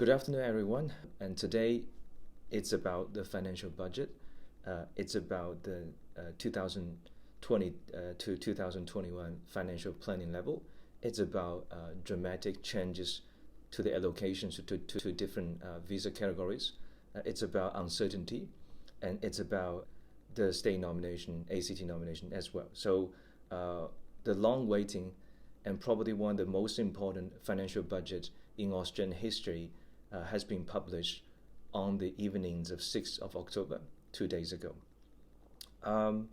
Good afternoon, everyone. And today, it's about the financial budget. It's about the 2020 to 2021 financial planning level. It's about dramatic changes to the allocations to different visa categories. It's about uncertainty, and it's about the state nomination, ACT nomination as well. So the long waiting and probably one of the most important financial budgets in Australian history has been published on the evenings of 6th of October, 2 days ago. A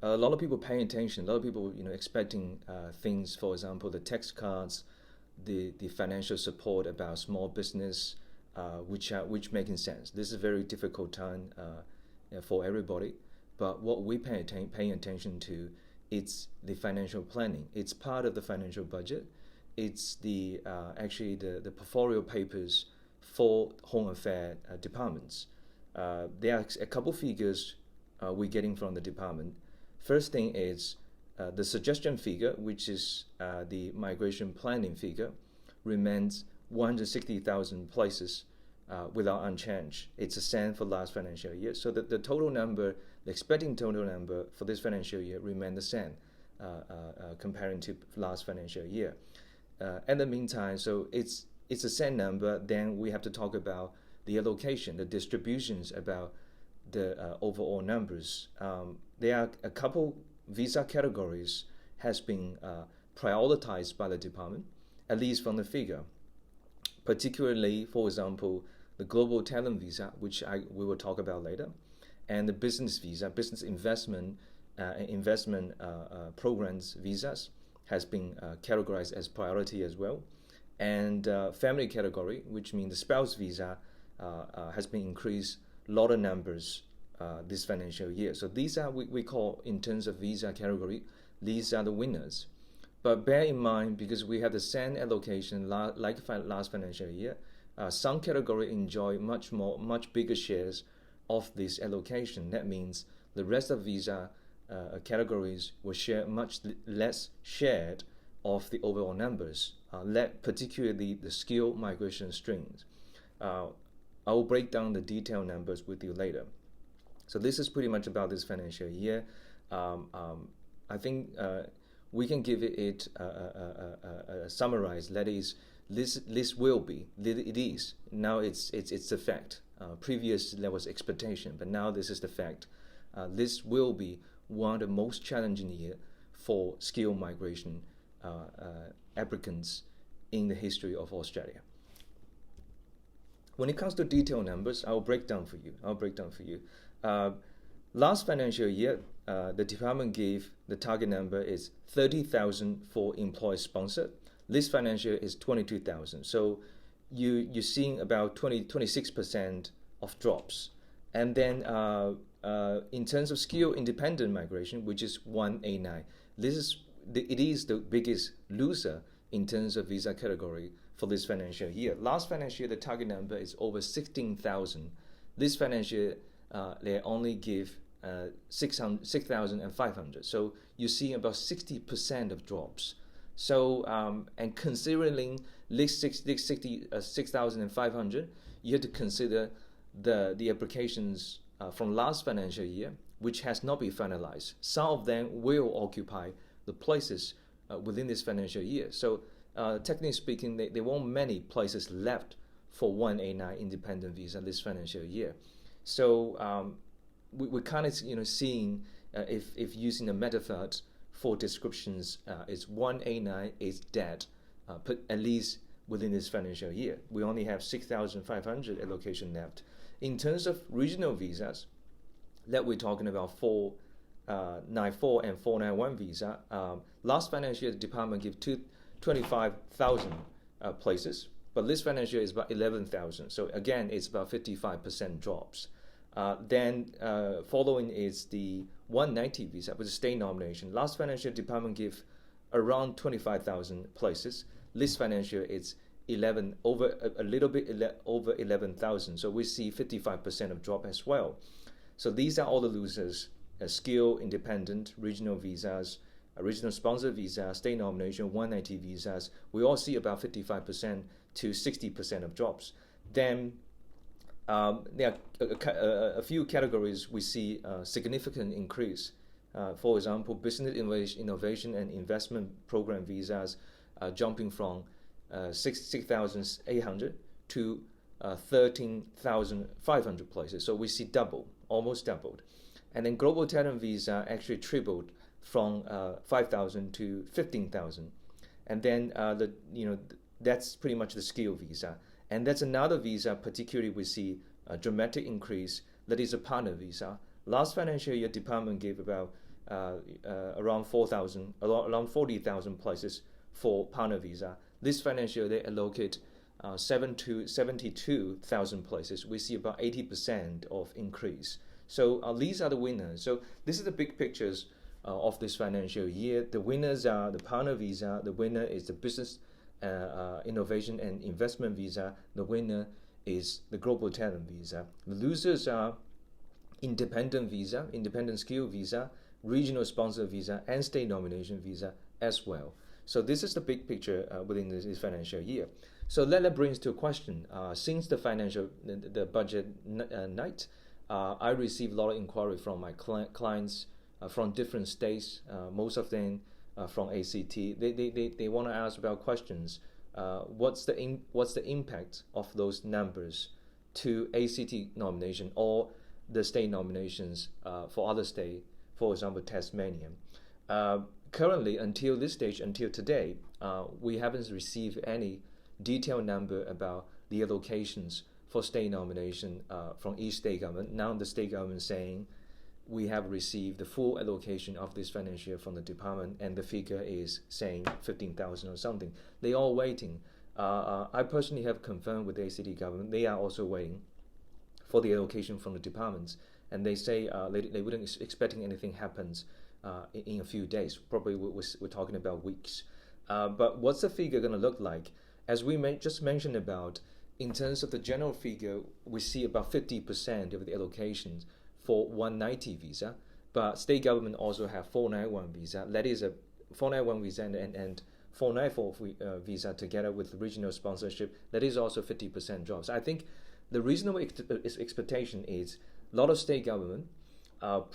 lot of people paying attention, a lot of people expecting things, for example, the tax cuts, the financial support about small business, which making sense. This is a very difficult time for everybody, but what we paying attention to, it's the financial planning. It's part of the financial budget. It's the actually the portfolio papers for Home Affairs departments. There are a couple figures we're getting from the department. First thing is the suggestion figure, which is the migration planning figure, remains 160,000 places without unchanged. It's the same for last financial year. So the total number, the expecting total number for this financial year remain the same comparing to last financial year. In the meantime, so it's the same number. Then we have to talk about the allocation, the distributions about the overall numbers. There are a couple visa categories has been prioritized by the department, at least from the figure. Particularly, for example, the global talent visa, which we will talk about later, and the business visa, business investment programs visas has been categorized as priority as well. And family category, which means the spouse visa, has been increased a lot of numbers this financial year. So these are we call, in terms of visa category, these are the winners. But bear in mind, because we have the same allocation like last financial year, some category enjoy much bigger shares of this allocation. That means the rest of visa categories will share much less shared of the overall numbers, particularly the skill migration streams. I will break down the detailed numbers with you later. So this is pretty much about this financial year. I think we can give it a summarize. That is, this will be. It is now. It's a fact. Previous there was expectation, but now this is the fact. This will be one of the most challenging year for skill migration applicants in the history of Australia. When it comes to detailed numbers, I'll break down for you. Last financial year, the department gave the target number is 30,000 for employer sponsored. This financial year is 22,000. So you're seeing about 26% of drops. And then in terms of skill independent migration, which is 189, it is the biggest loser in terms of visa category for this financial year. Last financial year, the target number is over 16,000. This financial year, they only give 6,500. So you see about 60% of drops. So and considering this 6,500, you have to consider the applications from last financial year, which has not been finalized. Some of them will occupy the places within this financial year. So technically speaking, there won't many places left for 189 independent visa this financial year. So we're kind of seeing if using a method for descriptions, is 189 is dead, at least within this financial year. We only have 6,500 allocation left. In terms of regional visas, that we're talking about 494 and 491 visa. Last financial year, the department gave 25,000 places, but this financial year is about 11,000. So again, it's about 55% drops. Then following is the 190 visa, which is state nomination. Last financial year, department gave around 25,000 places. This financial year, it's a little bit over 11,000. So we see 55% of drop as well. So these are all the losers: skill independent, regional visas, regional sponsor visas, state nomination, 190 visas. We all see about 55% to 60% of drops. Then there are a few categories we see significant increase. For example, business innovation and investment program visas jumping from 6,800 to 13,500 places. So we see almost doubled. And then global talent visa actually tripled from 5,000 to 15,000. And then that's pretty much the skill visa. And that's another visa, particularly we see a dramatic increase. That is a partner visa. Last financial year, department gave about around 40,000 places for partner visa. This financial year, they allocate 72,000 places. We see about 80% of increase. So these are the winners. So this is the big pictures of this financial year. The winners are the partner visa. The winner is the business innovation and investment visa. The winner is the global talent visa. The losers are independent visa, independent skill visa, regional sponsor visa, and state nomination visa as well. So this is the big picture within this financial year. So that brings to a question. Since the budget night, I received a lot of inquiry from my clients from different states, most of them from ACT. They want to ask about questions. What's the impact of those numbers to ACT nomination or the state nominations for other state, for example, Tasmania? Currently, until this stage, until today, we haven't received any detailed number about the allocations for state nomination from each state government. Now the state government is saying we have received the full allocation of this financial year from the department, and the figure is saying 15,000 or something. They are waiting. I personally have confirmed with the ACT government. They are also waiting for the allocation from the departments, and they say they wouldn't expecting anything happens in a few days. Probably we're talking about weeks. But what's the figure going to look like? As we just mentioned about, in terms of the general figure, we see about 50% of the allocations for 190 visa, but state government also have 491 visa. That is a 491 visa and 494 visa together with regional sponsorship. That is also 50% drop. So I think the reasonable expectation is a lot of state government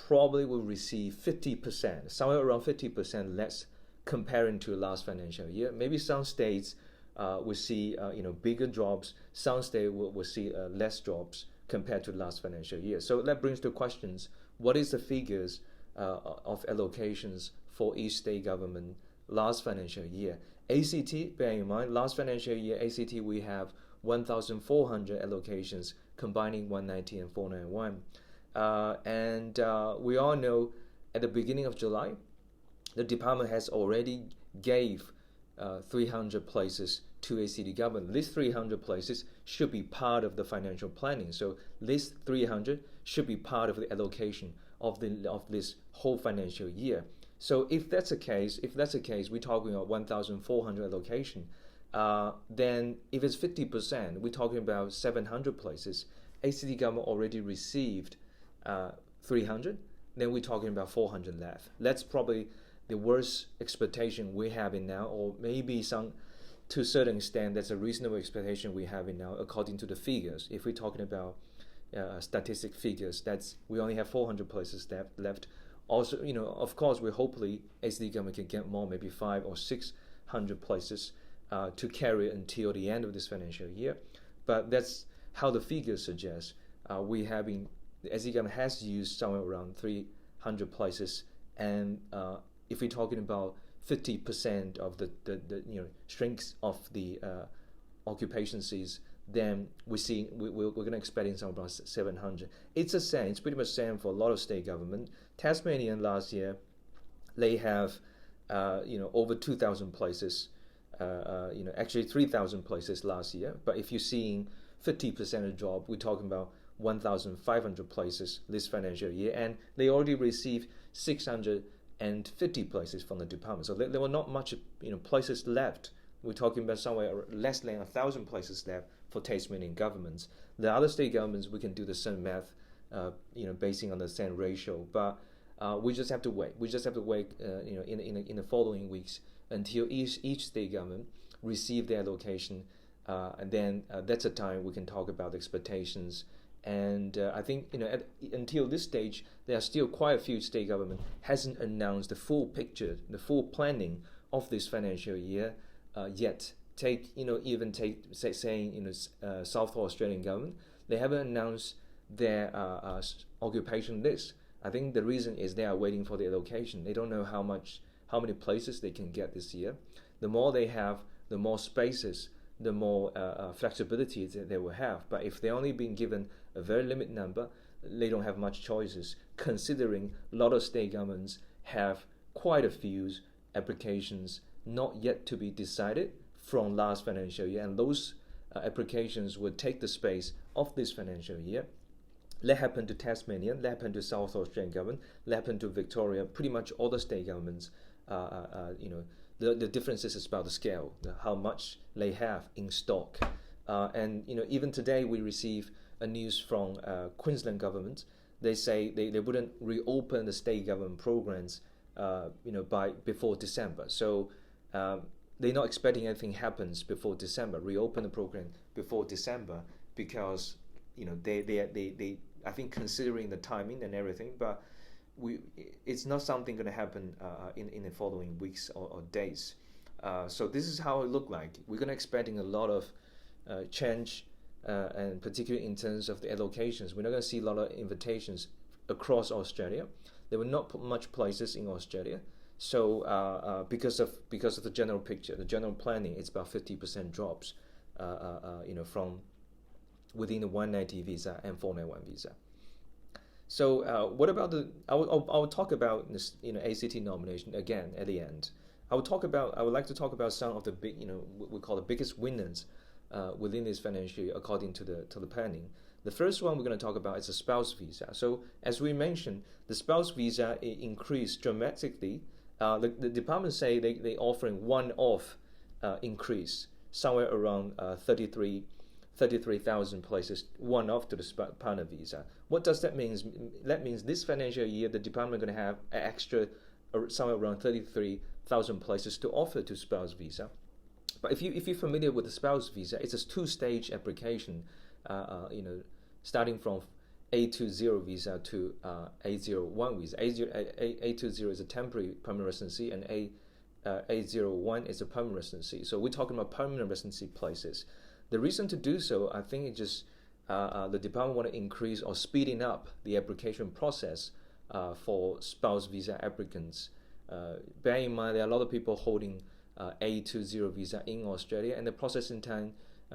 probably will receive 50%, somewhere around 50% less comparing to last financial year. Maybe some states will see bigger drops. Some states will see less drops compared to last financial year. So that brings to questions: what is the figures of allocations for each state government last financial year? ACT, bear in mind, last financial year ACT we have 1,400 allocations combining 190 and 491, and we all know at the beginning of July, the department has already gave 300 places to ACT government. These 300 places should be part of the financial planning. So this 300 should be part of the allocation of this whole financial year. So if that's the case, we're talking about 1,400 allocation. Then if it's 50%, we're talking about 700 places. ACT government already received 300. Then we're talking about 400 left. That's probably the worst expectation we have in now, or maybe to a certain extent, that's a reasonable expectation we have in now according to the figures. If we're talking about statistic figures, we only have 400 places left. Also, of course, we hopefully ACT government can get more, maybe 500 or 600 places to carry until the end of this financial year. But that's how the figures suggest. The ACT government has used somewhere around 300 places, and if we're talking about 50% of the strength of the occupancies, then we're going to expect in somewhere around 700. It's pretty much the same for a lot of state government. Tasmanian last year, they have over 2,000 places. Actually 3,000 places last year. But if you're seeing 50% drop, we're talking about 1,500 places this financial year, and they already received 650 places from the department. So there were not much places left. We're talking about somewhere less than 1,000 places left for Tasmanian governments. The other state governments, we can do the same math, basing on the same ratio. But we just have to wait. We just have to wait, in the following weeks until each state government receive their allocation and then that's a time we can talk about expectations. And I think until this stage, there are still quite a few state government hasn't announced the full picture, the full planning of this financial year yet. South Australian government, they haven't announced their occupation list. I think the reason is they are waiting for the allocation. They don't know how many places they can get this year. The more they have, the more spaces, the more flexibility that they will have. But if they're only being given a very limited number, they don't have much choices, considering a lot of state governments have quite a few applications not yet to be decided from last financial year, and those applications would take the space of this financial year. That happened to Tasmania, that happened to South Australian government, that happened to Victoria, pretty much all the state governments. The difference is about the scale, how much they have in stock. And even today we receive a news from Queensland government. They say they wouldn't reopen the state government programs before December. So they're not expecting anything happens before December, reopen the program before December, because they I think considering the timing and everything, but it's not something going to happen in the following weeks or days. So this is how it looked like. We're going to expecting a lot of change, and particularly in terms of the allocations. We're not going to see a lot of invitations across Australia. There were not much places in Australia. So because of the general picture, the general planning, it's about 50% drops, from within the 190 visa and 491 visa. So what about I'll talk about this, ACT nomination again at the end. I would like to talk about some of the big, what we call the biggest winners within this financial year according to the planning. The first one we're going to talk about is the spouse visa. So as we mentioned, the spouse visa increased dramatically. The department say they offering one-off increase somewhere around 33,000 places, one-off to the partner visa. What does that mean? That means this financial year the department going to have an extra somewhere around 33,000 places to offer to spouse visa. But if you're familiar with the spouse visa, it's a two-stage application. Starting from A20 visa to A01 visa. A20 is a temporary permanent residency, and A01 is a permanent residency. So we're talking about permanent residency places. The reason to do so, I think, it's just the department want to increase or speeding up the application process for spouse visa applicants. Bear in mind, there are a lot of people holding A20 visa in Australia, and the processing time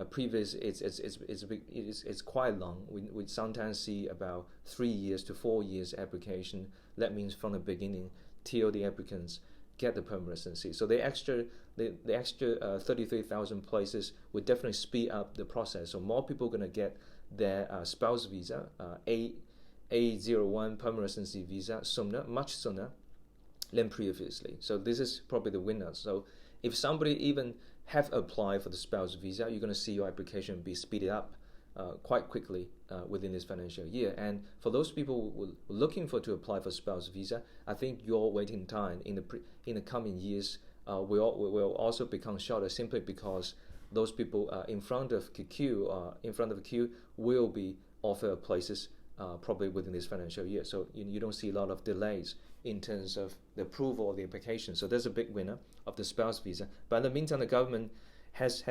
previous it's quite long. We sometimes see about 3 years to 4 years application. That means from the beginning till the applicants get the permanent residency. So the extra 33,000 places would definitely speed up the process. So more people are going to get their spouse visa, A01 permanent residency visa sooner, much sooner than previously. So this is probably the winner. So if somebody even have applied for the spouse visa, you're going to see your application be speeded up quite quickly within this financial year. And for those people who are looking to apply for spouse visa, I think your waiting time in the coming years will also become shorter, simply because those people in front of the queue will be offered places probably within this financial year. So you don't see a lot of delays in terms of the approval of the application. So there's a big winner of the spouse visa. But in the meantime, the government has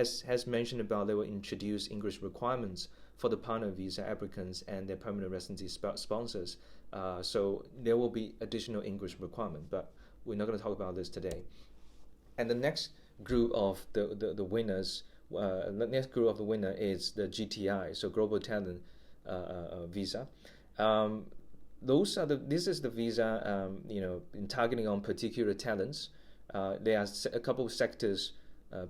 mentioned about they will introduce English requirements for the partner visa applicants and their permanent residency sponsors. So there will be additional English requirement, but we're not going to talk about this today. And the next group of the winners, the next group of the winner is the GTI, so Global Talent visa. This is the visa, in targeting on particular talents. There are a couple of sectors,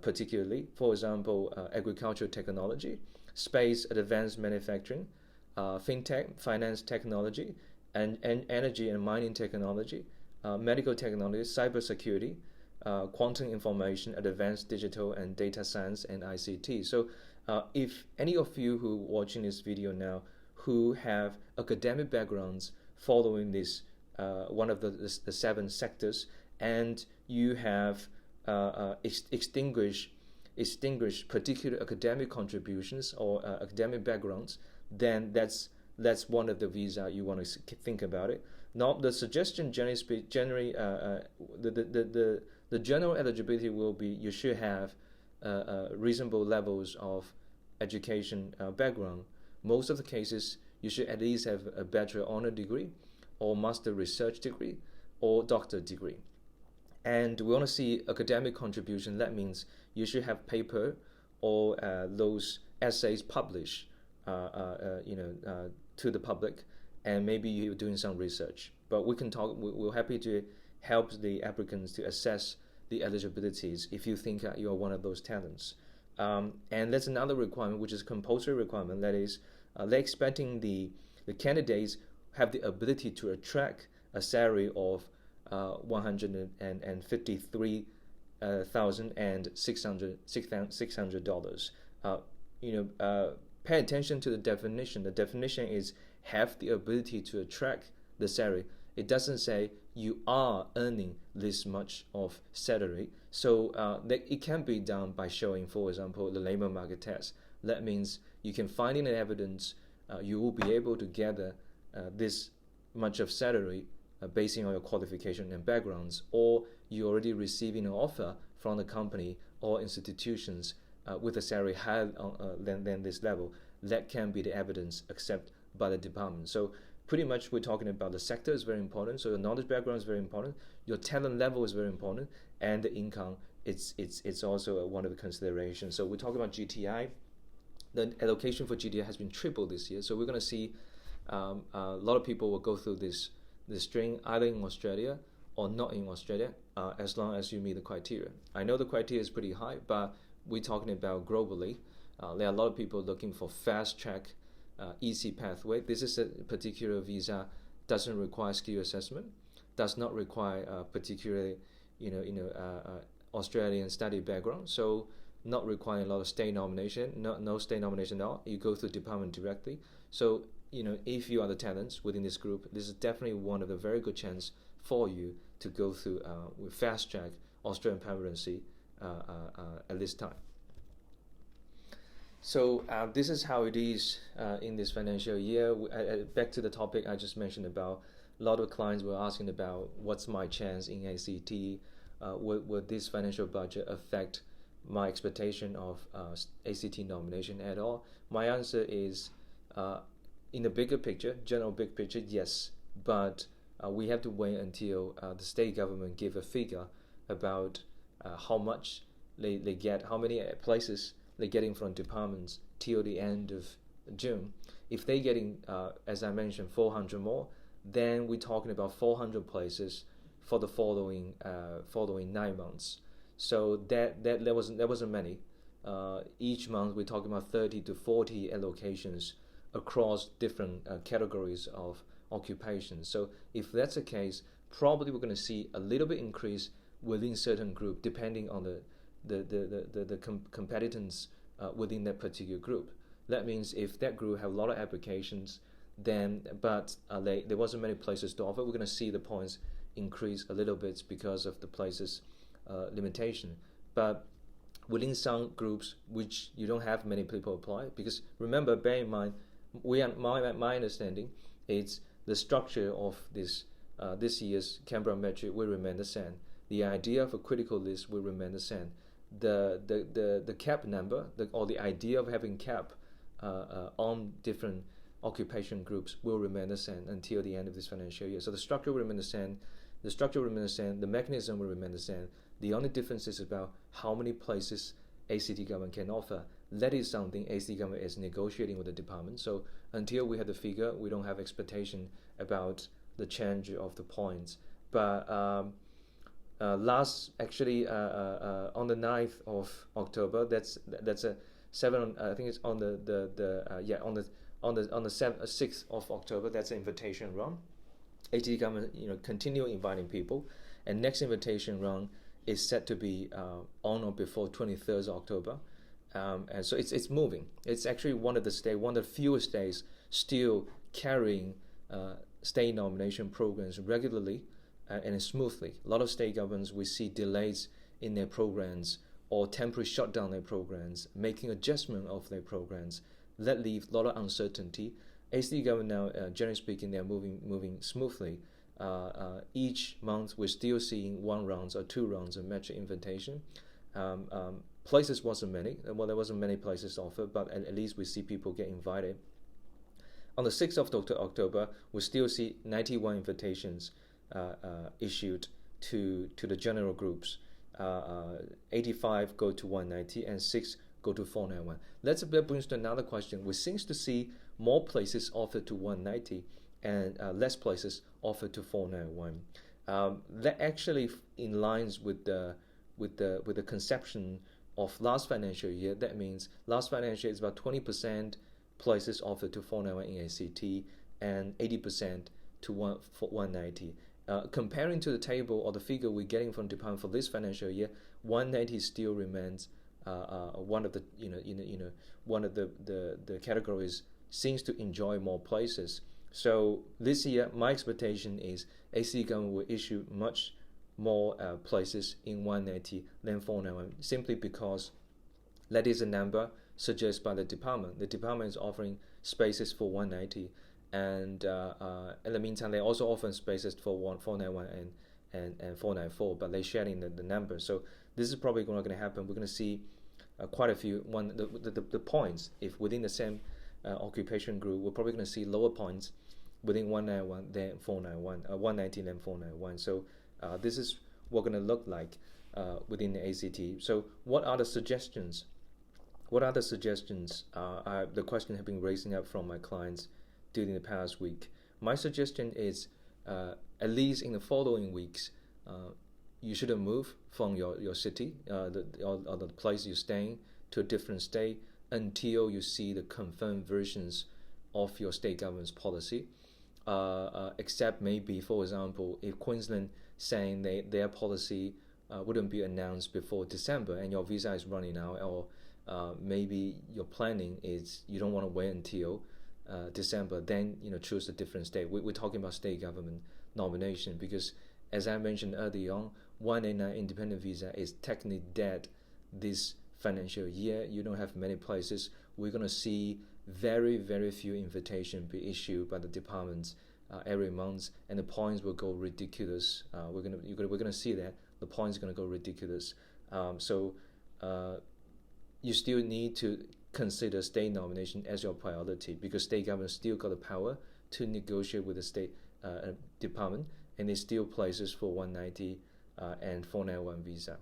particularly, for example, agricultural technology, space, advanced manufacturing, fintech, finance technology, and energy and mining technology, medical technology, cybersecurity, quantum information, advanced digital and data science, and ICT. So if any of you who are watching this video now who have academic backgrounds following this one of the 7 sectors, and you have extinguished distinguish particular academic contributions or academic backgrounds, then that's one of the visa you want to think about it. Now, the suggestion generally the general eligibility will be you should have reasonable levels of education background. Most of the cases, you should at least have a bachelor honor degree or master research degree or doctor degree. And we want to see academic contribution. That means you should have paper or those essays published to the public, and maybe you're doing some research. But we can talk, we're happy to help the applicants to assess the eligibilities if you think you are one of those talents. And that's another requirement, which is compulsory requirement. That is, they're expecting the candidates have the ability to attract a salary of $153,600. Pay attention to the definition. The definition is have the ability to attract the salary. It doesn't say you are earning this much of salary. So it can be done by showing, for example, the labor market test. That means you can find in the evidence you will be able to gather this much of salary based on your qualification and backgrounds, or you're already receiving an offer from the company or institutions with a salary higher than this level. That can be the evidence accepted by the department. So pretty much we're talking about the sector is very important, so your knowledge background is very important, your talent level is very important, and the income, it's also one of the considerations. So we're talking about GTI. The allocation for GTI has been tripled this year, so we're going to see a lot of people will go through this string either in Australia or not in Australia, as long as you meet the criteria. I know the criteria is pretty high, but we're talking about globally. There are a lot of people looking for fast track, easy pathway. This is a particular visa, doesn't require skill assessment, does not require particularly Australian study background, so not requiring a lot of state nomination, no state nomination at all. You go through department directly. So if you are the talents within this group, this is definitely one of the very good chance for you to go through with fast track Australian permanency at this time. So this is how it is in this financial year. Back to the topic I just mentioned about, a lot of clients were asking about what's my chance in ACT, would this financial budget affect my expectation of ACT nomination at all? My answer is, in the bigger picture, general big picture, yes, but we have to wait until the state government give a figure about how much they get, how many places they're getting from departments till the end of June. If they're getting, as I mentioned, 400 more, then we're talking about 400 places for the following 9 months. So there wasn't many. Each month we're talking about 30 to 40 allocations across different categories of occupations. So if that's the case, probably we're going to see a little bit increase within certain group, depending on the competitors within that particular group. That means if that group have a lot of applications, then there wasn't many places to offer, we're going to see the points increase a little bit because of the places limitation. But within some groups which you don't have many people apply, because remember, bear in mind, my understanding is the structure of this year's Canberra metric will remain the same. The idea of a critical list will remain the same. The cap number, or the idea of having cap on different occupation groups will remain the same until the end of this financial year. So the structure will remain the same. The mechanism will remain the same. The only difference is about how many places ACT government can offer. That is something ACT government is negotiating with the department. So until we have the figure, we don't have expectation about the change of the points. But on the 9th of October, that's a 7. I think it's on the 6th of October. That's an invitation run. ACT government continue inviting people, and next invitation run is set to be on or before 23rd of October. And so it's moving. It's actually one of the few states still carrying state nomination programs regularly and smoothly. A lot of state governments, we see delays in their programs or temporary shut down their programs, making adjustment of their programs. That leaves a lot of uncertainty. ACT government now, generally speaking, they're moving smoothly. Each month, we're still seeing 1 round or 2 rounds of metric invitation. Places wasn't many. Well, there wasn't many places offered, but at least we see people get invited. On the 6th of October, we still see 91 invitations issued to the general groups. 85 go to 190 and 6 go to 491. That brings to another question. We seem to see more places offered to 190 and less places offered to 491. That actually in lines with the conception of last financial year. That means last financial year is about 20% places offered to 491 in ACT and 80% to 190. Comparing to the table or the figure we're getting from Department for this financial year, 190 still remains one of the one of the categories seems to enjoy more places. So this year, my expectation is ACT government will issue much more places in 190 than 491, simply because that is a number suggested by the department. The department is offering spaces for 190, and in the meantime, they also offer spaces for 491 and 494, but they're sharing the numbers. So this is probably not going to happen. We're going to see quite a few. The points, if within the same occupation group, we're probably going to see lower points within 191 than 491, 190 than 491. So this is what going to look like within the ACT. So what are the suggestions? What other suggestions? The question have been raising up from my clients during the past week. My suggestion is, at least in the following weeks, you shouldn't move from your city, or the place you're staying, to a different state until you see the confirmed versions of your state government's policy. Except maybe, for example, if Queensland saying their policy wouldn't be announced before December and your visa is running out, or maybe your planning is you don't want to wait until December, then choose a different state. We're talking about state government nomination because, as I mentioned earlier on, 189 independent visa is technically dead this financial year. You don't have many places. We're going to see very, very few invitations be issued by the departments every month, and the points will go ridiculous. We're gonna see that the points are gonna go ridiculous. So you still need to consider state nomination as your priority because state government still got the power to negotiate with the state department, and they still places for 190 and 491 visa.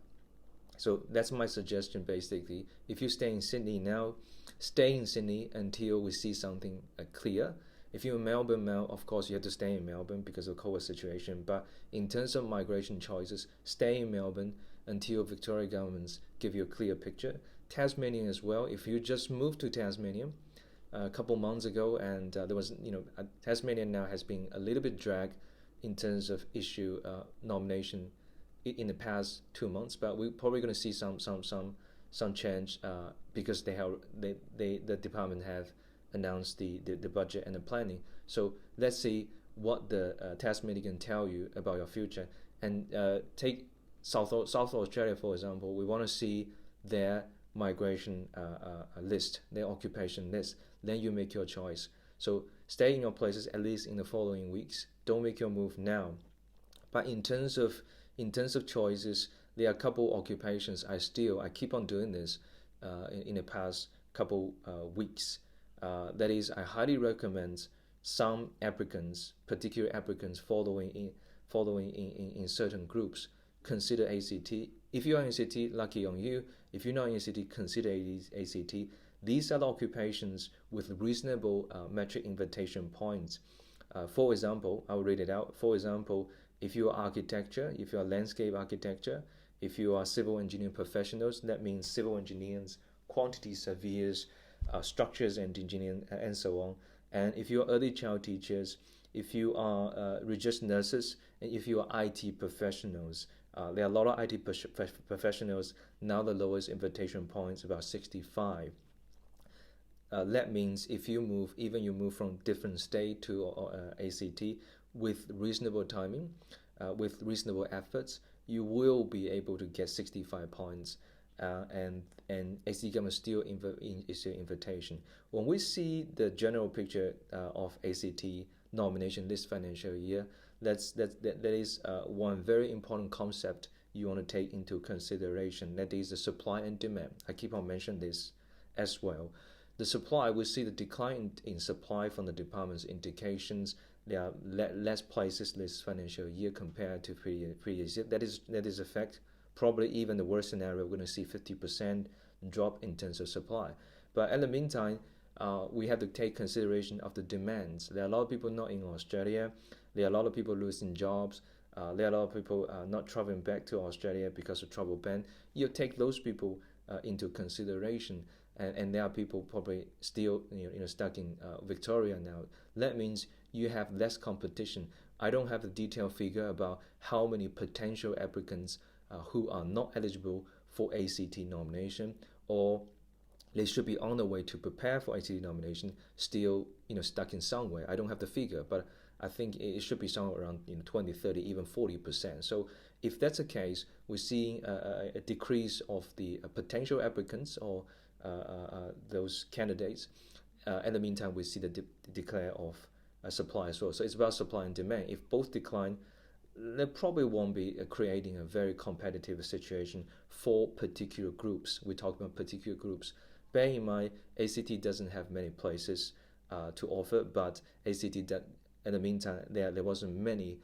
So that's my suggestion basically. If you stay in Sydney now, stay in Sydney until we see something clear. If you're in Melbourne now, of course you have to stay in Melbourne because of the COVID situation. But in terms of migration choices, stay in Melbourne until Victoria governments give you a clear picture. Tasmania as well. If you just moved to Tasmania a couple months ago, and there was, Tasmania now has been a little bit dragged in terms of issue nomination in the past 2 months, but we're probably going to see some change because the department have announced the budget and the planning. So let's see what the Tasmania can tell you about your future. And take South Australia for example. We want to see their migration list, their occupation list. Then you make your choice. So stay in your places at least in the following weeks. Don't make your move now. But in terms of choices, there are a couple occupations I keep on doing this in the past couple weeks. That is, I highly recommend some applicants, particular applicants following in certain groups, consider ACT. If you are in ACT, lucky on you. If you're not in ACT, consider ACT. These are the occupations with reasonable metric invitation points. For example, I'll read it out. For example, if you are architecture, if you are landscape architecture, if you are civil engineering professionals, that means civil engineers, quantity surveyors, structures and engineering, and so on. And if you are early child teachers, if you are registered nurses, and if you are IT professionals, there are a lot of IT professionals. Now the lowest invitation point is about 65. That means if you move from different state to ACT with reasonable timing, with reasonable efforts, you will be able to get 65 points. and ACT government still issue invitation. When we see the general picture of ACT nomination this financial year, that is one very important concept you want to take into consideration. That is the supply and demand. I keep on mentioning this as well. The supply, we see the decline in supply from the department's indications. There are less places this financial year compared to previous year. That is a fact. Probably even the worst scenario, we're going to see 50% drop in terms of supply. But in the meantime, we have to take consideration of the demands. There are a lot of people not in Australia. There are a lot of people losing jobs. There are a lot of people not traveling back to Australia because of travel ban. You take those people into consideration, and there are people probably still stuck in Victoria now. That means you have less competition. I don't have the detailed figure about how many potential applicants who are not eligible for ACT nomination, or they should be on the way to prepare for ACT nomination, still stuck in somewhere. I don't have the figure, but I think it should be somewhere around 20, 30, even 40%. So if that's the case, we're seeing a decrease of the potential applicants or those candidates. In the meantime, we see the declare of supply as well. So it's about supply and demand. If both decline, there probably won't be creating a very competitive situation for particular groups. We talk about particular groups. Bear in mind, ACT doesn't have many places to offer, but ACT that in the meantime there wasn't many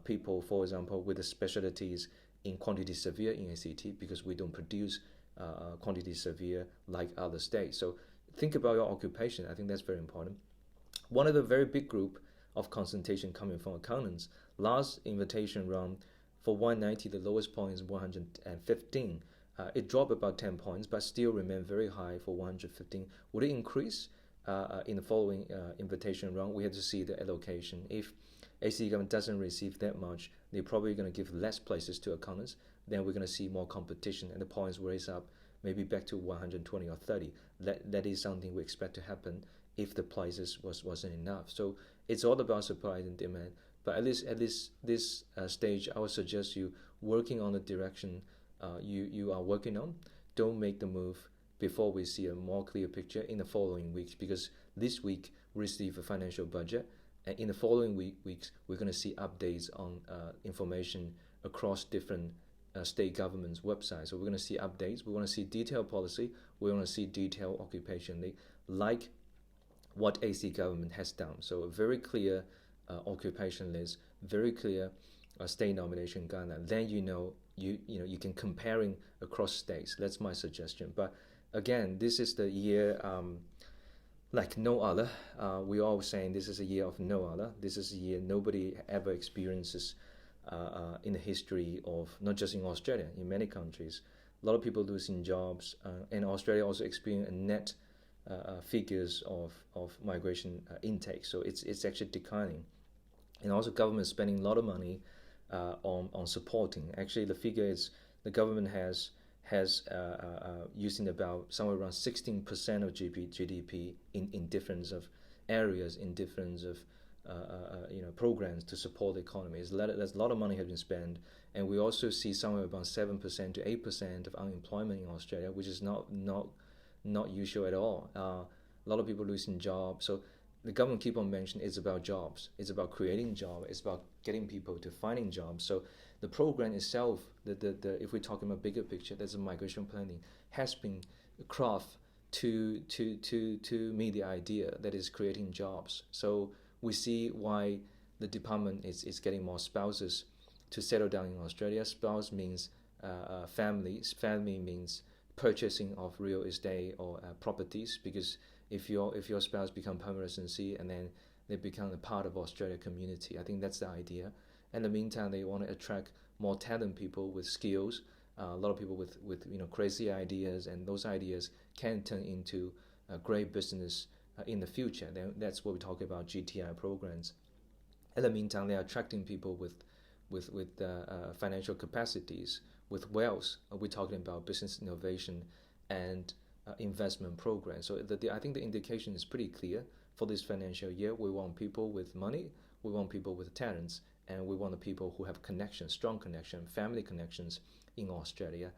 people, for example, with the specialties in quantity severe in ACT, because we don't produce quantity severe like other states. So think about your occupation. I think that's very important. One of the very big group of concentration coming from accountants. Last invitation round for 190, the lowest point is 115. It dropped about 10 points, but still remain very high for 115. Would it increase in the following invitation round? We have to see the allocation. If ACT government doesn't receive that much, they're probably going to give less places to accountants. Then we're going to see more competition, and the points raise up maybe back to 120 or 30. That is something we expect to happen if the places wasn't enough. So it's all about supply and demand. But at least this stage, I would suggest you working on the direction you are working on. Don't make the move before we see a more clear picture in the following weeks, because this week we receive a financial budget, and in the following weeks we're going to see updates on information across different state governments' websites. So we're going to see updates. We want to see detailed policy. We want to see detailed occupation, like what AC government has done. So a very clear occupation list, very clear state nomination guideline. Then you can comparing across states. That's my suggestion. But again, this is the year like no other. We always saying this is a year of no other. This is a year nobody ever experiences in the history of, not just in Australia, in many countries. A lot of people losing jobs, and Australia also experiencing a net figures of migration intake. So it's actually declining, and also government spending a lot of money on supporting. Actually, the figure is the government has using about somewhere around 16% of GDP in different of areas, in different of programs to support the economy. There's a lot of money has been spent, and we also see somewhere about 7% to 8% of unemployment in Australia, which is not usual at all. A lot of people losing jobs. So the government keep on mentioning it's about jobs. It's about creating jobs. It's about getting people to finding jobs. So the program itself, if we're talking about bigger picture, there's a migration planning has been crafted to meet the idea that is creating jobs. So we see why the department is getting more spouses to settle down in Australia. Spouse means families. Family means purchasing of real estate or properties, because if your spouse become permanent residency and then they become a part of Australia community, I think that's the idea. In the meantime, they want to attract more talented people with skills, a lot of people with crazy ideas, and those ideas can turn into a great business in the future. Then that's what we talk about GTI programs. In the meantime, they are attracting people with financial capacities, with wealth. We're talking about business innovation and investment programs. So I think the indication is pretty clear for this financial year. We want people with money, we want people with talents, and we want the people who have connections, strong connection, family connections in Australia.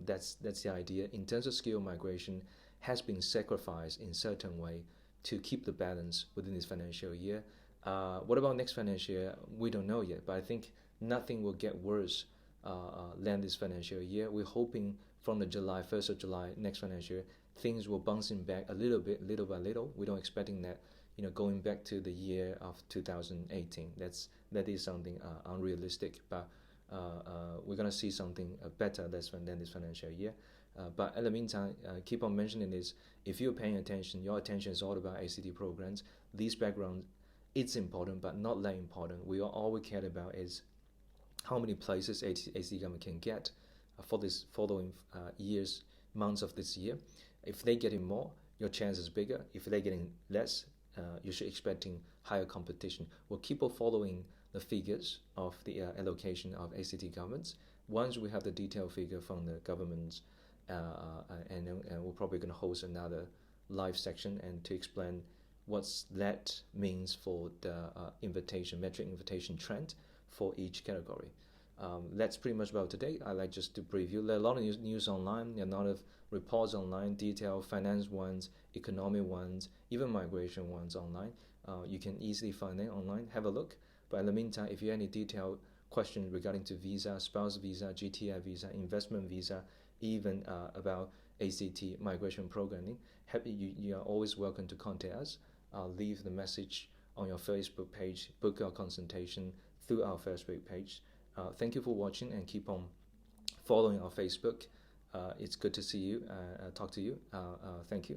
That's the idea. In terms of skill migration, has been sacrificed in certain way to keep the balance within this financial year. What about next financial year? We don't know yet, but I think nothing will get worse than this financial year. We're hoping from the 1st of July next financial year, things will bouncing back a little bit, little by little. We don't expecting that, going back to the year of 2018. That is something unrealistic, but we're gonna see something better than this financial year. But in the meantime, keep on mentioning this. If you're paying attention, your attention is all about ACT programs. These backgrounds, it's important, but not that important. All we care about is how many places ACT government can get for this following months of this year. If they're getting more, your chance is bigger. If they're getting less, you should expecting higher competition. We'll keep on following the figures of the allocation of ACT governments. Once we have the detailed figure from the governments, and we're probably going to host another live section and to explain what that means for the metric invitation trend for each category. That's pretty much about today. I like just to preview. There are a lot of news online, a lot of reports online, detailed finance ones, economic ones, even migration ones online. You can easily find them online. Have a look. But in the meantime, if you have any detailed questions regarding to visa, spouse visa, GTI visa, investment visa, even about ACT migration programming, you are always welcome to contact us. Leave the message on your Facebook page, book our consultation through our Facebook page. Thank you for watching and keep on following our Facebook. It's good to see you, talk to you. Thank you.